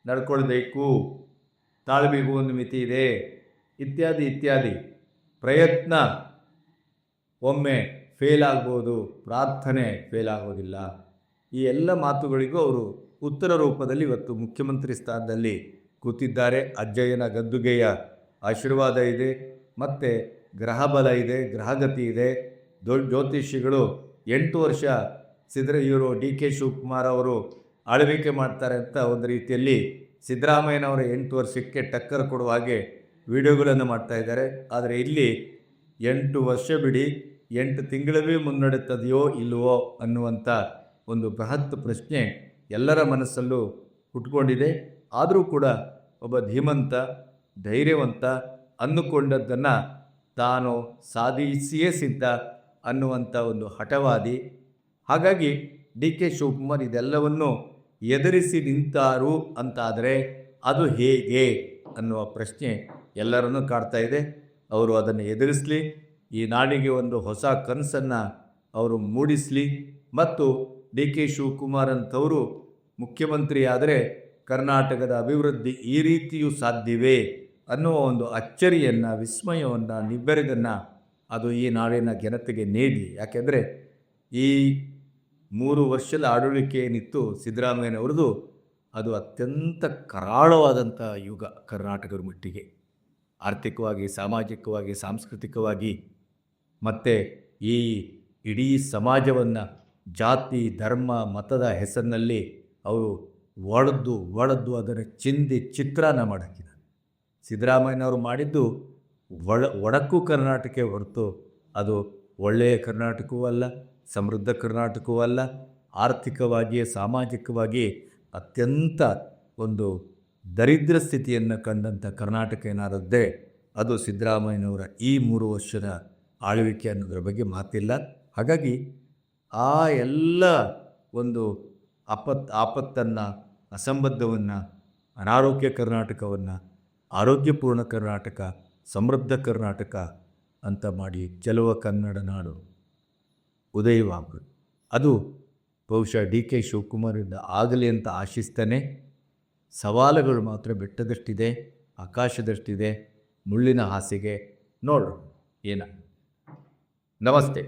ನಡ್ಕೊಳ್ಬೇಕು, ತಾಳ್ಮೆಗೂ ಒಂದು ಮಿತಿ ಇದೆ, ಇತ್ಯಾದಿ ಇತ್ಯಾದಿ. ಪ್ರಯತ್ನ ಒಮ್ಮೆ ಫೇಲ್ ಆಗ್ಬೋದು, ಪ್ರಾರ್ಥನೆ ಫೇಲ್ ಆಗೋದಿಲ್ಲ. ಈ ಎಲ್ಲ ಮಾತುಗಳಿಗೂ ಅವರು ಉತ್ತರ ರೂಪದಲ್ಲಿ ಇವತ್ತು ಮುಖ್ಯಮಂತ್ರಿ ಸ್ಥಾನದಲ್ಲಿ ಕೂತಿದ್ದಾರೆ. ಅಜ್ಜಯ್ಯನ ಗದ್ದುಗೆಯ ಆಶೀರ್ವಾದ ಇದೆ, ಮತ್ತು ಗ್ರಹಬಲ ಇದೆ, ಗ್ರಹಗತಿ ಇದೆ. ಜ್ಯೋತಿಷಿಗಳು 8 ವರ್ಷ ಇವರು ಡಿ ಕೆ ಶಿವಕುಮಾರ್ ಅವರು ಆಳ್ವಿಕೆ ಮಾಡ್ತಾರೆ ಅಂತ ಒಂದು ರೀತಿಯಲ್ಲಿ ಸಿದ್ದರಾಮಯ್ಯನವರ 8 ವರ್ಷಕ್ಕೆ ಟಕ್ಕರ್ ಕೊಡುವ ಹಾಗೆ ವಿಡಿಯೋಗಳನ್ನು ಮಾಡ್ತಾ ಇದ್ದಾರೆ. ಆದರೆ ಇಲ್ಲಿ 8 ವರ್ಷ ಬಿಡಿ, 8 ತಿಂಗಳವೇ ಮುನ್ನಡೆಯುತ್ತದೆಯೋ ಇಲ್ಲವೋ ಅನ್ನುವಂಥ ಒಂದು ಬೃಹತ್ ಪ್ರಶ್ನೆ ಎಲ್ಲರ ಮನಸ್ಸಲ್ಲೂ ಹುಟ್ಕೊಂಡಿದೆ. ಆದರೂ ಕೂಡ ಒಬ್ಬ ಧೀಮಂತ, ಧೈರ್ಯವಂತ, ಅಂದುಕೊಂಡದ್ದನ್ನು ತಾನು ಸಾಧಿಸಿಯೇ ಸಿದ್ಧ ಅನ್ನುವಂಥ ಒಂದು ಹಠವಾದಿ. ಹಾಗಾಗಿ ಡಿ ಕೆ ಶಿವಕುಮಾರ್ ಇದೆಲ್ಲವನ್ನು ಎದುರಿಸಿ ನಿಂತಾರು ಅಂತಾದರೆ ಅದು ಹೇಗೆ ಅನ್ನುವ ಪ್ರಶ್ನೆ ಎಲ್ಲರನ್ನೂ ಕಾಡ್ತಾ ಇದೆ. ಅವರು ಅದನ್ನು ಎದುರಿಸಲಿ, ಈ ನಾಡಿಗೆ ಒಂದು ಹೊಸ ಕನಸನ್ನು ಅವರು ಮೂಡಿಸಲಿ ಮತ್ತು ಡಿ ಕೆ ಶಿವಕುಮಾರ್ ಅಂತವರು ಮುಖ್ಯಮಂತ್ರಿ ಆದರೆ ಕರ್ನಾಟಕದ ಅಭಿವೃದ್ಧಿ ಈ ರೀತಿಯೂ ಸಾಧ್ಯವೇ ಅನ್ನುವ ಒಂದು ಅಚ್ಚರಿಯನ್ನು, ವಿಸ್ಮಯವನ್ನು, ನಿಬ್ಬೆರಗನ್ನು ಅದು ಈ ನಾಡಿನ ಜನತೆಗೆ ನೀಡಿ. ಯಾಕೆಂದರೆ ಈ 3 ವರ್ಷದ ಆಡಳಿಕೆ ಏನಿತ್ತು ಸಿದ್ದರಾಮಯ್ಯನವ್ರದ್ದು, ಅದು ಅತ್ಯಂತ ಕರಾಳವಾದಂಥ ಯುಗ ಕರ್ನಾಟಕದ ಮಟ್ಟಿಗೆ. ಆರ್ಥಿಕವಾಗಿ, ಸಾಮಾಜಿಕವಾಗಿ, ಸಾಂಸ್ಕೃತಿಕವಾಗಿ ಮತ್ತು ಈ ಇಡೀ ಸಮಾಜವನ್ನು ಜಾತಿ, ಧರ್ಮ, ಮತದ ಹೆಸರಿನಲ್ಲಿ ಅವರು ಒಡೆದು ಅದನ್ನು ಚಿಂದಿ ಚಿತ್ರಾನ್ನ ಮಾಡಾಕಿದ್ದಾರೆ. ಸಿದ್ದರಾಮಯ್ಯನವರು ಮಾಡಿದ್ದು ಒಡಕು ಕರ್ನಾಟಕ ಹೊರತು ಅದು ಒಳ್ಳೆಯ ಕರ್ನಾಟಕವೂ ಅಲ್ಲ, ಸಮೃದ್ಧ ಕರ್ನಾಟಕವೂ ಅಲ್ಲ. ಆರ್ಥಿಕವಾಗಿ, ಸಾಮಾಜಿಕವಾಗಿ ಅತ್ಯಂತ ಒಂದು ದರಿದ್ರ ಸ್ಥಿತಿಯನ್ನು ಕಂಡಂಥ ಕರ್ನಾಟಕ ಏನಾರದ್ದೇ ಅದು ಸಿದ್ದರಾಮಯ್ಯನವರ ಈ 3 ವರ್ಷದ ಆಳ್ವಿಕೆ ಅನ್ನೋದ್ರ ಬಗ್ಗೆ ಮಾತಿಲ್ಲ. ಹಾಗಾಗಿ ಆ ಎಲ್ಲ ಒಂದು ಆಪತ್ತನ್ನು, ಅಸಂಬದ್ಧವನ್ನು, ಅನಾರೋಗ್ಯ ಕರ್ನಾಟಕವನ್ನು ಆರೋಗ್ಯಪೂರ್ಣ ಕರ್ನಾಟಕ, ಸಮೃದ್ಧ ಕರ್ನಾಟಕ ಅಂತ ಮಾಡಿ ಚೆಲುವ ಕನ್ನಡ ನಾಡು ಉದಯವಾಗಬೇಕು. ಅದು ಬಹುಶಃ ಡಿ ಕೆ ಶಿವಕುಮಾರಿಂದ ಆಗಲಿ ಅಂತ ಆಶಿಸ್ತಾನೆ. ಸವಾಲುಗಳು ಮಾತ್ರ ಬೆಟ್ಟದಷ್ಟಿದೆ, ಆಕಾಶದಷ್ಟಿದೆ, ಮುಳ್ಳಿನ ಹಾಸಿಗೆ. ನೋಡು ಏನ. ನಮಸ್ತೆ.